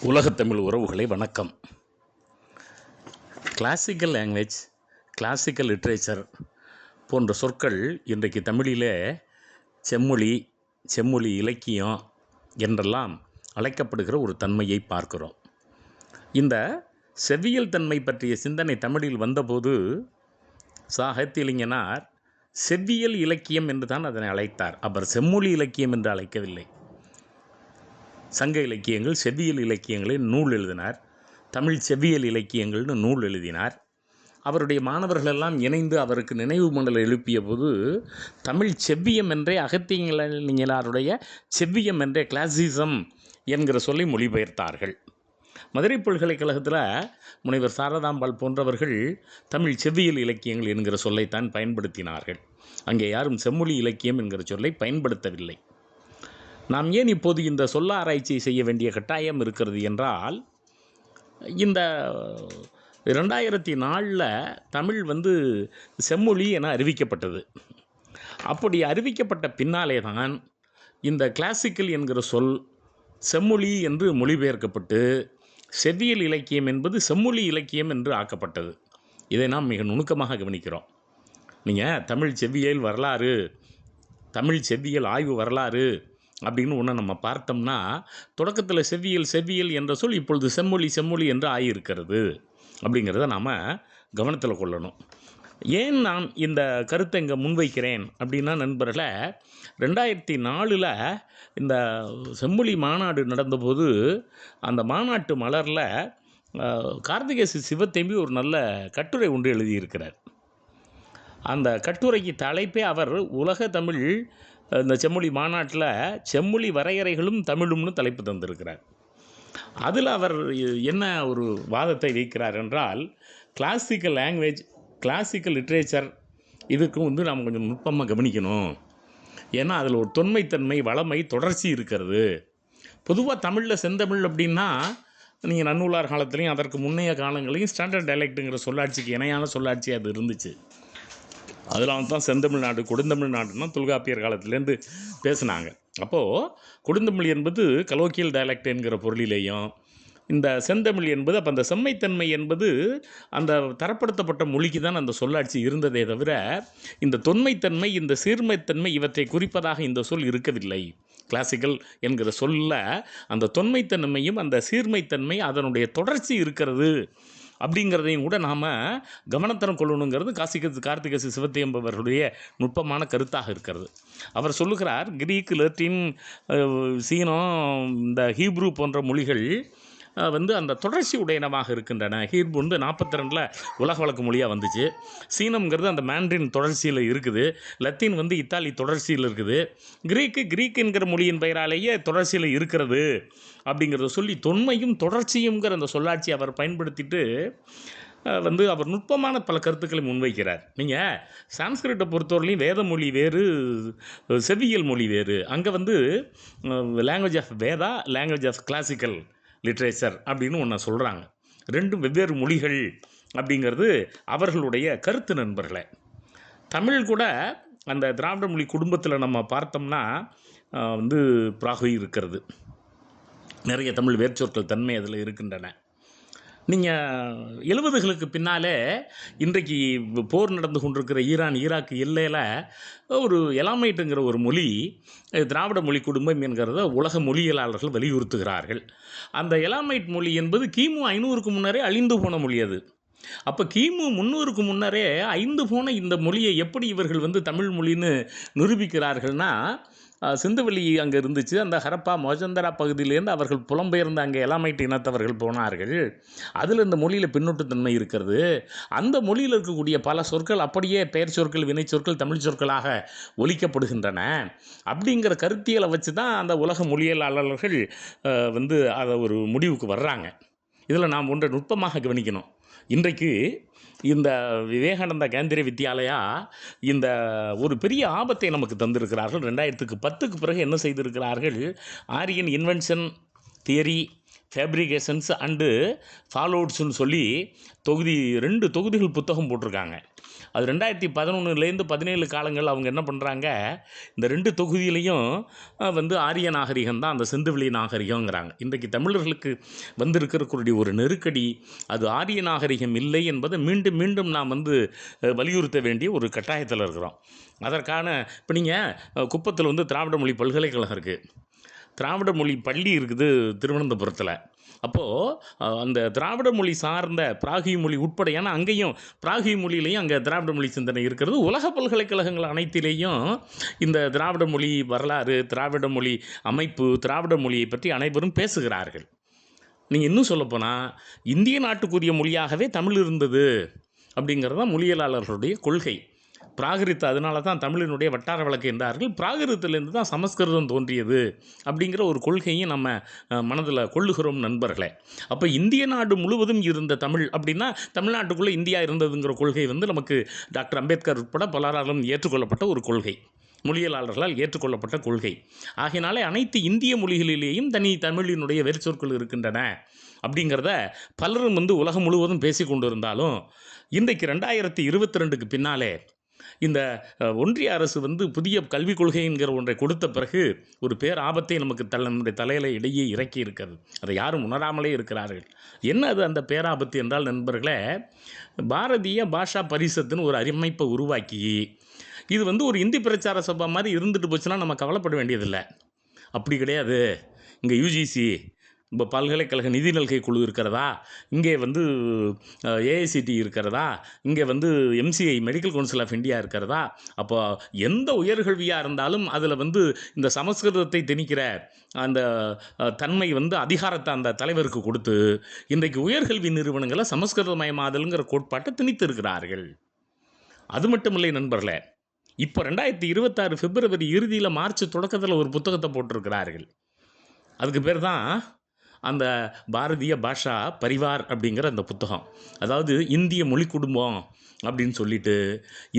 உலகத்தமிழ் உறவுகளை வணக்கம். கிளாசிக்கல் லாங்குவேஜ், கிளாசிக்கல் லிட்ரேச்சர் போன்ற சொற்கள் இன்றைக்கு தமிழிலே செம்மொழி, செம்மொழி இலக்கியம் என்றெல்லாம் அழைக்கப்படுகிற ஒரு தன்மையை பார்க்கிறோம். இந்த செவ்வியல் தன்மை பற்றிய சிந்தனை தமிழில் வந்தபோது சாகித்யலிங்கனார் செவ்வியல் இலக்கியம் என்று தான் அதனை அழைத்தார். அவர் செம்மொழி இலக்கியம் என்று அழைக்கவில்லை. சங்க இலக்கியங்கள், செவ்வியல் இலக்கியங்களை நூல் எழுதினார். தமிழ் செவ்வியல் இலக்கியங்கள்னு நூல் எழுதினார். அவருடைய மாணவர்களெல்லாம் இணைந்து அவருக்கு நினைவு மண்டலம் எழுப்பிய போது தமிழ் செவ்வியம் என்றே அகத்தியலிங்கனாருடைய செவ்வியம் என்றே கிளாசிசம் என்கிற சொல்லை மொழிபெயர்த்தார்கள். மதுரை பல்கலைக்கழகத்தில் முனைவர் சாரதாம்பாள் போன்றவர்கள் தமிழ் செவ்வியல் இலக்கியங்கள் என்கிற சொல்லைத்தான் பயன்படுத்தினார்கள். அங்கே யாரும் செம்மொழி இலக்கியம் என்கிற சொல்லை பயன்படுத்தவில்லை. நாம் ஏன் இப்போது இந்த சொல்ல ஆராய்ச்சி செய்ய வேண்டிய கட்டாயம் இருக்கிறது என்றால், இந்த 2004 தமிழ் செம்மொழி என அறிவிக்கப்பட்டது. அப்படி அறிவிக்கப்பட்ட பின்னாலே தான் இந்த கிளாசிக்கல் என்கிற சொல் செம்மொழி என்று மொழிபெயர்க்கப்பட்டு செவ்வியல் இலக்கியம் என்பது செம்மொழி இலக்கியம் என்று ஆக்கப்பட்டது. இதை நாம் மிக நுணுக்கமாக கவனிக்கிறோம். நீங்கள் தமிழ் செவ்வியல் வரலாறு, தமிழ் செவ்வியல் ஆய்வு வரலாறு அப்படின்னு ஒன்று நம்ம பார்த்தோம்னா, தொடக்கத்தில் செவ்வியல் என்ற சொல் இப்பொழுது செம்மொழி என்று ஆகியிருக்கிறது. அப்படிங்கிறத நாம் கவனத்தில் கொள்ளணும். ஏன் நான் இந்த கருத்தை இங்கே முன்வைக்கிறேன் அப்படின்னா, நண்பர்களே, 2004 இந்த செம்மொழி மாநாடு நடந்தபோது அந்த மாநாட்டு மலரில் கார்த்திகேசு சிவத்தம்பி ஒரு நல்ல கட்டுரை ஒன்று எழுதியிருக்கிறார். அந்த கட்டுரைக்கு தலைப்பே அவர் உலக தமிழ் இந்த செம்மொழி மாநாட்டில் செம்மொழி வரையறைகளும் தமிழும்னு தலைப்பு தந்திருக்கிறார். அதில் அவர் என்ன ஒரு வாதத்தை வைக்கிறார் என்றால், கிளாசிக்கல் லாங்குவேஜ், கிளாசிக்கல் லிட்ரேச்சர் இதுக்கு நாம் கொஞ்சம் நுட்பமாக கவனிக்கணும். ஏன்னா அதில் ஒரு தொன்மைத்தன்மை, வளமை, தொடர்ச்சி இருக்கிறது. பொதுவாக தமிழில் செந்தமிழ் அப்படின்னா நீங்கள் நன்னூலார் காலத்துலேயும் அதற்கு முன்னைய காலங்களையும் ஸ்டாண்டர்ட் டைலக்ட்டுங்கிற சொல்லாட்சிக்கு இணையான சொல்லாட்சி அது இருந்துச்சு. அதெல்லாம் தான் செந்தமிழ்நாடு, கொடுந்தமிழ்நாடுன்னா தொல்காப்பியர் காலத்துலேருந்து பேசுனாங்க. அப்போது கொடுந்தமிழ் என்பது கலோக்கியல் டைலக்ட் என்கிற பொருளிலேயும், இந்த செந்தமிழ் என்பது அப்போ அந்த செம்மைத்தன்மை என்பது அந்த தரப்படுத்தப்பட்ட மொழிக்கு தான் அந்த சொல்லாட்சி இருந்ததே தவிர, இந்த தொன்மைத்தன்மை, இந்த சீர்மைத்தன்மை இவற்றை குறிப்பதாக இந்த சொல் இருக்கவில்லை. கிளாசிக்கல் என்கிற சொல்ல அந்த தொன்மைத்தன்மையும் அந்த சீர்மைத்தன்மை, அதனுடைய தொடர்ச்சி இருக்கிறது அப்படிங்கிறதையும் கூட நாம் கவனத்தரம் கொள்ளணுங்கிறது கார்த்திகேசு சிவத்தம்பி அவர்களுடைய நுட்பமான கருத்தாக இருக்கிறது. அவர் சொல்லுகிறார், கிரீக்கு, லத்தீன், சீனம், இந்த ஹீப்ரு போன்ற மொழிகள் அந்த தொடர்ச்சி உடையனவாக இருக்கின்றன. ஹீப்ரு 42 உலக வழக்கு மொழியாக வந்துச்சு. சீனம்ங்கிறது அந்த மேண்ட்ரின் தொடர்ச்சியில் இருக்குது. லத்தீன் இத்தாலி தொடர்ச்சியில் இருக்குது. கிரீக் என்கிற மொழியின் பெயராலேயே தொடர்ச்சியில் இருக்கிறது அப்படிங்கிறத சொல்லி தொன்மையும் தொடர்ச்சியுங்கிற அந்த சொல்லாட்சி அவர் பயன்படுத்திட்டு அவர் நுட்பமான பல கருத்துக்களை முன்வைக்கிறார். நீங்கள் சான்ஸ்கிரிட்டை பொறுத்தவரையிலையும் வேத மொழி வேறு, செவ்வியல் மொழி வேறு. அங்கே language of Veda, language of classical literature அப்படின்னு ஒன்று சொல்கிறாங்க. ரெண்டும் வெவ்வேறு மொழிகள் அப்படிங்கிறது அவர்களுடைய கருத்து. நண்பர்களே, தமிழ் கூட அந்த திராவிட மொழி குடும்பத்தில் நம்ம பார்த்தோம்னா பிராகுய் இருக்கிறது. நிறைய தமிழ் வேர்ச்சொற்கள் தன்மை அதில் இருக்கின்றன. நீங்கள் 70களுக்கு பின்னாலே இன்றைக்கு போர் நடந்து கொண்டிருக்கிற ஈராக் எல்லையில் ஒரு எலாமைட்டுங்கிற ஒரு மொழி திராவிட மொழி குடும்பம் என்கிறத உலக மொழியியலாளர்கள் வலியுறுத்துகிறார்கள். அந்த எலாமைட் மொழி என்பது கிமு 500க்கு முன்னரே அழிந்து போன மொழி. அது அப்போ கிமு 300க்கு முன்னரே அழிந்து போன இந்த மொழியை எப்படி இவர்கள் தமிழ் மொழின்னு நிரூபிக்கிறார்கள்னா, சிந்துவெளி அங்கே இருந்துச்சு. அந்த ஹரப்பா, மொஜந்தரா பகுதியிலேருந்து அவர்கள் புலம்பெயர்ந்து அங்கே எலாமைட் இனத்தவர்கள் போனார்கள். அதில் இந்த மொழியில் பின்னொட்டுத்தன்மை இருக்கிறது. அந்த மொழியில் இருக்கக்கூடிய பல சொற்கள் அப்படியே பெயர் சொற்கள், வினை சொற்கள் தமிழ் சொற்களாக ஒலிக்கப்படுகின்றன. அப்படிங்கிற கருத்தியலை வச்சு தான் அந்த உலக மொழியியலாளர்கள் அதை ஒரு முடிவுக்கு வர்றாங்க. இதில் நாம் ஒன்றை நுட்பமாக கவனிக்கணும். இன்றைக்கு இந்த விவேகானந்தா கேந்திரிய வித்யாலயா இந்த ஒரு பெரிய ஆபத்தை நமக்கு தந்திருக்கிறார்கள். 2010க்கு பிறகு என்ன செய்திருக்கிறார்கள், Aryan invention theory, fabrications and ஃபாலோவுட்ஸ்ன்னு சொல்லி 2 தொகுதிகள் புத்தகம் போட்டிருக்காங்க. அது 2011லேருந்து 17 காலங்கள் அவங்க என்ன பண்ணுறாங்க, இந்த 2 தொகுதியிலையும் வந்து ஆரிய நாகரிகம் தான் அந்த சிந்துவெளி நாகரிகங்கிறாங்க. இன்றைக்கு தமிழர்களுக்கு வந்திருக்கக்கூடிய ஒரு நெருக்கடி, அது ஆரிய நாகரிகம் இல்லை என்பதை மீண்டும் மீண்டும் நாம் வந்து வலியுறுத்த வேண்டிய ஒரு கட்டாயத்தில் இருக்கிறோம். அதற்கான இப்போ நீங்கள் குப்பத்தில் வந்து திராவிட மொழி பல்கலைக்கழகம் இருக்குது, திராவிட மொழி பள்ளி இருக்குது திருவனந்தபுரத்தில். அப்போது அந்த திராவிட மொழி சார்ந்த பிராகிய மொழி உட்பட, ஏன்னா அங்கேயும் பிராகிய மொழியிலையும் அங்கே திராவிட மொழி சிந்தனை இருக்கிறது. உலக பல்கலைக்கழகங்கள் அனைத்திலேயும் இந்த திராவிட மொழி வரலாறு, திராவிட மொழி அமைப்பு, திராவிட மொழியை பற்றி அனைவரும் பேசுகிறார்கள். நீங்கள் இன்னும் சொல்லப்போனால் இந்திய நாட்டுக்குரிய மொழியாகவே தமிழ் இருந்தது அப்படிங்கிறது தான் மொழியியலாளர்களுடைய கொள்கை. பிராகிருத்த, அதனால தான் தமிழினுடைய வட்டார வழக்கு என்றார்கள். பிராகிருத்திலேருந்து தான் சமஸ்கிருதம் தோன்றியது அப்படிங்கிற ஒரு கொள்கையும் நம்ம மனதில் கொள்ளுகிறோம் நண்பர்களே. அப்போ இந்திய நாடு முழுவதும் இருந்த தமிழ் அப்படின்னா தமிழ்நாட்டுக்குள்ளே இந்தியா இருந்ததுங்கிற கொள்கை வந்து நமக்கு டாக்டர் அம்பேத்கர் உட்பட பலராலும் ஏற்றுக்கொள்ளப்பட்ட ஒரு கொள்கை, மொழியியலாளர்களால் ஏற்றுக்கொள்ளப்பட்ட கொள்கை. ஆகையினாலே அனைத்து இந்திய மொழிகளிலேயும் தனி தமிழினுடைய வேர்ச்சொற்கள் இருக்கின்றன அப்படிங்கிறத பலரும் வந்து உலகம் முழுவதும் பேசி கொண்டு இருந்தாலும், இன்றைக்கு 2022க்கு பின்னாலே இந்த ஒன்றிய அரசு வந்து புதிய கல்விக் கொள்கைங்கிற ஒன்றை கொடுத்த பிறகு ஒரு பேர் ஆபத்தை நமக்கு நம்முடைய தலையில் இடையே இறக்கி இருக்கிறது. அதை யாரும் உணராமலே இருக்கிறார்கள். என்ன அது அந்த பேராபத்து என்றால் நண்பர்களே, பாரதிய பாஷா பரிஷத்துன்னு ஒரு அமைப்பை உருவாக்கி, இது வந்து ஒரு இந்தி பிரச்சார சபா மாதிரி இருந்துட்டு போச்சுன்னா நம்ம கவலைப்பட வேண்டியதில்லை. அப்படி கிடையாது. இங்கே யுஜிசி, இப்போ பல்கலைக்கழக நிதி நல்கை குழு இருக்கிறதா, இங்கே வந்து ஏஐசிடி இருக்கிறதா, இங்கே வந்து MCI medical council of India இருக்கிறதா. அப்போ எந்த உயர்கல்வியாக இருந்தாலும் அதில் வந்து இந்த சமஸ்கிருதத்தை திணிக்கிற அந்த தன்மை வந்து அதிகாரத்தை அந்த தலைவருக்கு கொடுத்து இன்றைக்கு உயர்கல்வி நிறுவனங்களை சமஸ்கிருதமயமாதல்ங்கிற கோட்பாட்டை திணித்து இருக்கிறார்கள். அது மட்டும் இல்லை நண்பர்களே, இப்போ 2026 பிப்ரவரி இறுதியில் மார்ச் தொடக்கத்தில் ஒரு புத்தகத்தை போட்டிருக்கிறார்கள். அதுக்கு பேர் தான் அந்த பாரதிய பாஷா பரிவார் அப்படிங்கிற அந்த புத்தகம். அதாவது இந்திய மொழி குடும்பம் அப்படின்னு சொல்லிட்டு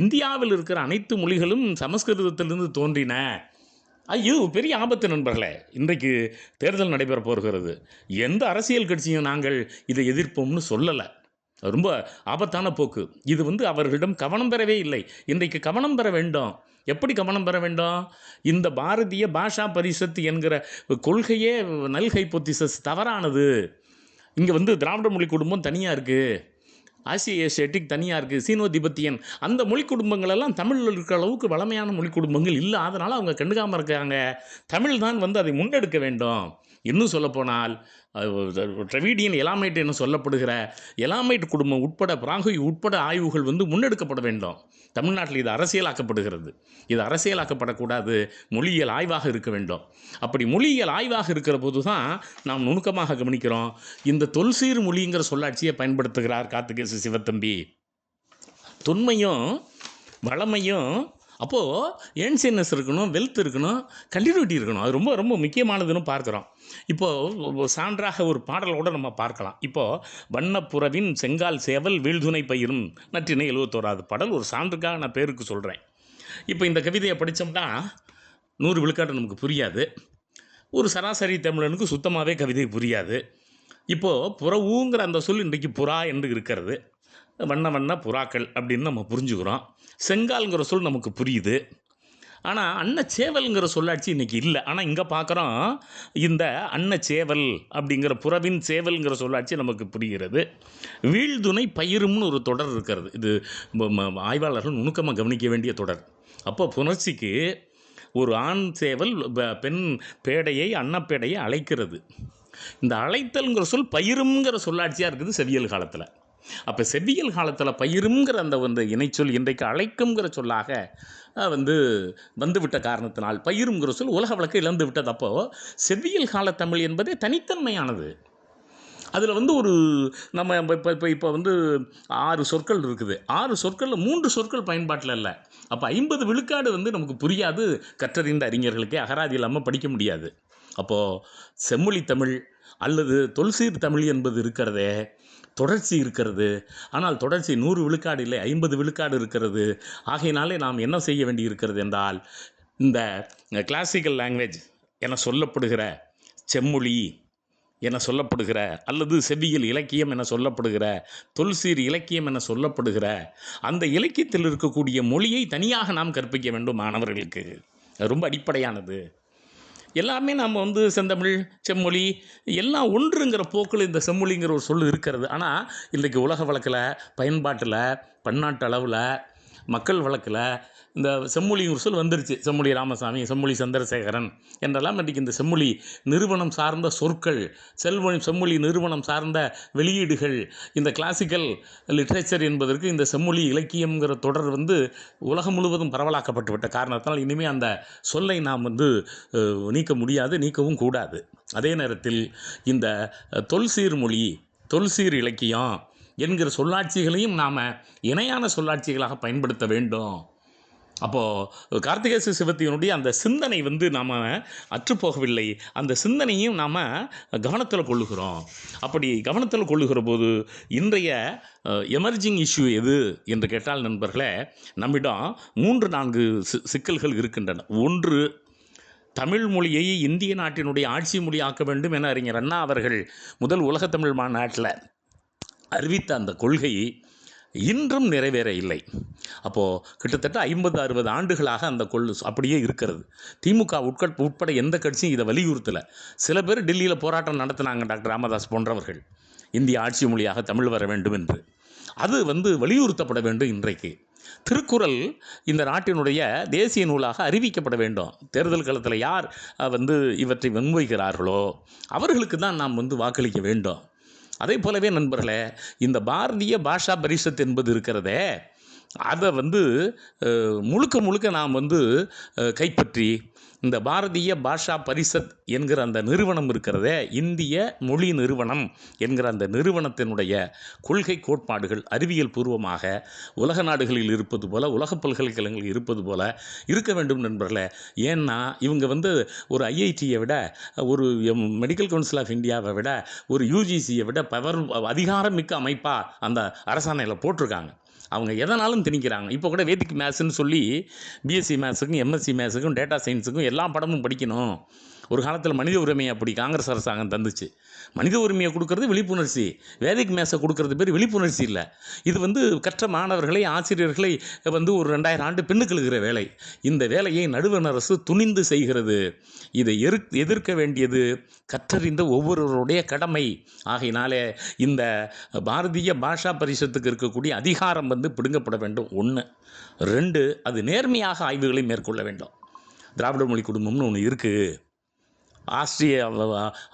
இந்தியாவில் இருக்கிற அனைத்து மொழிகளும் சமஸ்கிருதத்திலிருந்து தோன்றின. இது பெரிய ஆபத்து நண்பர்களே. இன்றைக்கு தேர்தல் நடைபெற போகிறது. எந்த அரசியல் கட்சியும் நாங்கள் இதை எதிர்ப்போம்னு சொல்லலை. ரொம்ப ஆபத்தான போக்கு. இது வந்து அவர்களிடம் கவனம் பெறவே இல்லை. இன்றைக்கு கவனம் பெற வேண்டும். எப்படி கவனம் பெற வேண்டும்? இந்த பாரதிய பாஷா பரிஷத் என்கிற கொள்கையே நல் ஹைபோதிசிஸ் தவறானது. இங்கே வந்து திராவிட மொழி குடும்பம் தனியாக இருக்குது, ஆசிய ஏசியாட்டிக் தனியாக இருக்குது, சீனோ திபெத்தியன், அந்த மொழி குடும்பங்களெல்லாம் தமிழில் இருக்கிற அளவுக்கு வளமையான மொழி குடும்பங்கள் இல்லை. அதனால் அவங்க கண்டுக்காமல் இருக்காங்க. தமிழ் தான் வந்து அதை முன்னெடுக்க வேண்டும். இன்னும் சொல்லப்போனால் டிராவிடியன் எலாமைட் என சொல்லப்படுகிற எலாமைட் குடும்பம் உட்பட பிராகுய் உட்பட ஆய்வுகள் வந்து முன்னெடுக்கப்பட வேண்டும். தமிழ்நாட்டில் இது அரசியலாக்கப்படுகிறது. இது அரசியலாக்கப்படக்கூடாது, மொழியியல் ஆய்வாக இருக்க வேண்டும். அப்படி மொழியியல் ஆய்வாக இருக்கிற போது தான் நாம் நுணுக்கமாக கவனிக்கிறோம். இந்த தொல்சீர் மொழிங்கிற சொல்லாட்சியை பயன்படுத்துகிறார் கார்த்திகேசு சிவத்தம்பி. தொன்மையும் வளமையும், அப்போது ஏன்சியனஸ் இருக்கணும், வெல்த் இருக்கணும், கண்டினியூட்டி இருக்கணும். அது ரொம்ப ரொம்ப முக்கியமானதுன்னு பார்க்குறோம். இப்போது சான்றாக ஒரு பாடலோடு நம்ம பார்க்கலாம். இப்போது வண்ணப்புறவின் செங்கால் சேவல் வீழ்துணை பயிரும் நற்றினை 71வது பாடல் ஒரு சான்றுக்காக நான் பேருக்கு சொல்கிறேன். இப்போ இந்த கவிதையை படித்தோம்னா 100 விழுக்காடு நமக்கு புரியாது. ஒரு சராசரி தமிழனுக்கு சுத்தமாகவே கவிதை புரியாது. இப்போது புறவுங்கிற அந்த சொல் இன்றைக்கு புறா என்று இருக்கிறது. வண்ண வண்ண புறாக்கள் அப்படின்னு நம்ம புரிஞ்சுக்கிறோம். செங்கால்ங்கிற சொல் நமக்கு புரியுது. ஆனால் அன்னச்சேவல்ங்கிற சொல்லாட்சி இன்றைக்கி இல்லை. ஆனால் இங்கே பார்க்குறோம், இந்த அன்னச்சேவல் அப்படிங்கிற புறவின் சேவல்ங்கிற சொல்லாட்சி நமக்கு புரிகிறது. வீழ்துணை பயிரும்னு ஒரு தொடர் இருக்கிறது. இது ஆய்வாளர்கள் நுணுக்கமாக கவனிக்க வேண்டிய தொடர். அப்போ புணர்ச்சிக்கு ஒரு ஆண் சேவல் பெண் பேடையை அன்னப்பேடையை அழைக்கிறது. இந்த அழைத்தல்ங்கிற சொல் பயிருங்கிற சொல்லாட்சியாக இருக்குது செவ்வியல் காலத்தில். அப்போ செவ்வியல் காலத்தில் பயிருங்கிற அந்த இணைச்சொல் இன்றைக்கு அழைக்குங்கிற சொல்லாக வந்துவிட்ட காரணத்தினால் பயிருங்கிற சொல் உலக வழக்கை இழந்து விட்டது. அப்போது செவ்வியல் கால தமிழ் என்பதே தனித்தன்மையானது. அதில் ஒரு நம்ம இப்போ 6 சொற்கள் இருக்குது. 6 சொற்களில் 3 சொற்கள் பயன்பாட்டில் இல்லை. அப்போ 50 விழுக்காடு நமக்கு புரியாது. கற்றறிந்த அறிஞர்களுக்கே அகராதி இல்லாமல் படிக்க முடியாது. அப்போது செம்மொழி தமிழ் அல்லது தொல்சீர் தமிழ் என்பது இருக்கிறதே, தொடர்ச்சி இருக்கிறது. ஆனால் தொடர்ச்சி 100 விழுக்காடு இல்லை, 50 விழுக்காடு இருக்கிறது. ஆகையினாலே நாம் என்ன செய்ய வேண்டி இருக்கிறது என்றால், இந்த கிளாசிக்கல் லாங்குவேஜ் என சொல்லப்படுகிற செம்மொழி, என சொல்லப்படுகிற, அல்லது செவ்வியல் இலக்கியம் என சொல்லப்படுகிற, தொல்சீர் இலக்கியம் என சொல்லப்படுகிற அந்த இலக்கியத்தில் இருக்கக்கூடிய மொழியை தனியாக நாம் கற்பிக்க வேண்டும் மாணவர்களுக்கு. அது ரொம்ப அடிப்படையானது. எல்லாமே நாம் வந்து செந்தமிழ், செம்மொழி எல்லாம் ஒன்றுங்கிற போக்கில் இந்த செம்மொழிங்கிற ஒரு சொல் இருக்கிறது. ஆனால் இன்றைக்கு உலக வழக்கில், பயன்பாட்டில், பன்னாட்டு அளவில், மக்கள் வழக்கில் இந்த செம்மொழி ஒரு சொல் வந்துருச்சு. செம்மொழி ராமசாமி, செம்மொழி சந்திரசேகரன் என்றெல்லாம் இன்றைக்கு இந்த செம்மொழி நிறுவனம் சார்ந்த சொற்கள், செம்மொழி நிறுவனம் சார்ந்த வெளியீடுகள், இந்த கிளாசிக்கல் லிட்ரேச்சர் என்பதற்கு இந்த செம்மொழி இலக்கியங்கிற தொடர் வந்து உலகம் முழுவதும் பரவலாக்கப்பட்டு விட்ட காரணத்தினால் இனிமேல் அந்த சொல்லை நாம் வந்து நீக்க முடியாது, நீக்கவும் கூடாது. அதே நேரத்தில் இந்த தொல்சீர் மொழி, தொல்சீர் இலக்கியம் என்கிற சொல்லாட்சிகளையும் நாம் இணையான சொல்லாட்சிகளாக பயன்படுத்த வேண்டும். அப்போது கார்த்திகேச சிவத்தினுடைய அந்த சிந்தனை வந்து நாம் அற்றுப்போகவில்லை. அந்த சிந்தனையும் நாம் கவனத்தில் கொள்ளுகிறோம். அப்படி கவனத்தில் கொள்ளுகிற போது இன்றைய எமர்ஜிங் இஷ்யூ எது என்று கேட்டால் நண்பர்களே, நம்மிடம் 3-4 சிக்கல்கள் இருக்கின்றன. ஒன்று, தமிழ் மொழியை இந்திய நாட்டினுடைய ஆட்சி மொழியாக்க வேண்டும் என அறிஞர் அண்ணா அவர்கள் முதல் உலகத்தமிழ் மாநாட்டில் அறிவித்த அந்த கொள்கை இன்றும் நிறைவேற இல்லை. அப்போது கிட்டத்தட்ட 50-60 ஆண்டுகளாக அந்த அப்படியே இருக்கிறது. திமுக உட்பட எந்த கட்சியும் இதை வலியுறுத்தலை. சில பேர் டெல்லியில் போராட்டம் நடத்தினாங்க, டாக்டர் ராமதாஸ் போன்றவர்கள், இந்திய ஆட்சி மொழியாக தமிழ் வர வேண்டும் என்று. அது வந்து வலியுறுத்தப்பட வேண்டும். இன்றைக்கு திருக்குறள் இந்த நாட்டினுடைய தேசிய நூலாக அறிவிக்கப்பட வேண்டும். தேர்தல் காலத்தில் யார் வந்து இவற்றை முன்வைக்கிறார்களோ அவர்களுக்கு தான் நாம் வந்து வாக்களிக்க வேண்டும். அதே போலவே நண்பர்களே, இந்த பாரதிய பாஷா பரிஷத் என்பது இருக்கிறதே, அதை வந்து முழுக்க நாம் வந்து கைப்பற்றி இந்த பாரதிய பாஷா பரிஷத் என்கிற அந்த நிறுவனம் இருக்கிறதே, இந்திய மொழி நிறுவனம் என்கிற அந்த நிறுவனத்தினுடைய கொள்கை கோட்பாடுகள் அறிவியல் பூர்வமாக உலக நாடுகளில் இருப்பது போல, உலக பல்கலைக்கழகங்களில் இருப்பது போல இருக்க வேண்டும் நண்பர்களே. ஏன்னா இவங்க வந்து ஒரு ஐஐடியை விட, ஒரு மெடிக்கல் கவுன்சில் ஆஃப் இந்தியாவை விட, ஒரு யூஜிசியை விட அதிகாரம் மிக்க அமைப்பாக அந்த அரசாணையில் போட்டிருக்காங்க. அவங்க எதனாலும் திணிக்கிறாங்க. இப்போ கூட வேதிக் மேத்ஸ்ன்னு சொல்லி பிஎஸ்சி மேத்ஸுக்கும் எம்எஸ்சி மேத்ஸுக்கும் டேட்டா சயின்ஸுக்கும் எல்லா படமும் படிக்கணும். ஒரு காலத்தில் மனித உரிமையை அப்படி காங்கிரஸ் அரசாங்கம் தந்துச்சு. மனித உரிமையை கொடுக்கறது விழிப்புணர்ச்சி, வேதிக் மேத்ஸை கொடுக்கறது பேர் விழிப்புணர்ச்சி இல்லை. இது வந்து கற்ற மாணவர்களை, ஆசிரியர்களை வந்து ஒரு 2000 ஆண்டு பின்னுக்கிழுகிற வேலை. இந்த வேலையை நடுவண் அரசு துணிந்து செய்கிறது. இதை எதிர்க்க வேண்டியது கற்றறிந்த ஒவ்வொருவருடைய கடமை. ஆகையினாலே இந்த பாரதிய பாஷா பரிஷத்துக்கு இருக்கக்கூடிய அதிகாரம் வந்து பிடுங்கப்பட வேண்டும். 1. 2, அது நேர்மையாக ஆய்வுகளை மேற்கொள்ள வேண்டும். திராவிட மொழி குடும்பம்னு ஒன்று இருக்குது,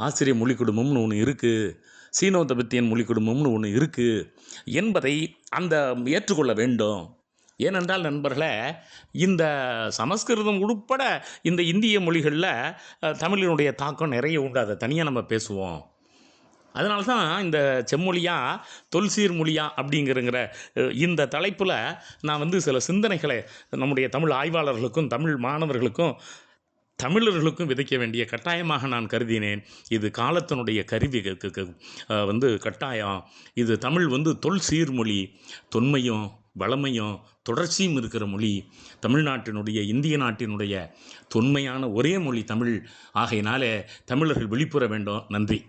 ஆஸ்திரிய மொழி குடும்பம்னு ஒன்று இருக்குது, சீனோ திபெத்தியன் மொழி குடும்பம்னு ஒன்று இருக்குது என்பதை அந்த ஏற்றுக்கொள்ள வேண்டும். ஏனென்றால் நண்பர்களே, இந்த சமஸ்கிருதம் உட்பட இந்த இந்திய மொழிகளில் தமிழினுடைய தாக்கம் நிறைய உண்டு. அதை தனியாக நம்ம பேசுவோம். அதனால தான் இந்த செம்மொழியா தொல்சீர் மொழியா அப்படிங்கிற இந்த தலைப்பில் நான் வந்து சில சிந்தனைகளை நம்முடைய தமிழ் ஆய்வாளர்களுக்கும் தமிழ் மாணவர்களுக்கும் தமிழர்களுக்கும் விதைக்க வேண்டிய கட்டாயமாக நான் கருதினேன். இது காலத்தினுடைய கருவி வந்து கட்டாயம். இது தமிழ் வந்து தொல்சீர் மொழி, தொன்மையும் வளமையும் தொடர்ச்சியும் இருக்கிற மொழி. தமிழ்நாட்டினுடைய, இந்திய நாட்டினுடைய தொன்மையான ஒரே மொழி தமிழ். ஆகையினாலே தமிழர்கள் விழிப்புற வேண்டும். நன்றி.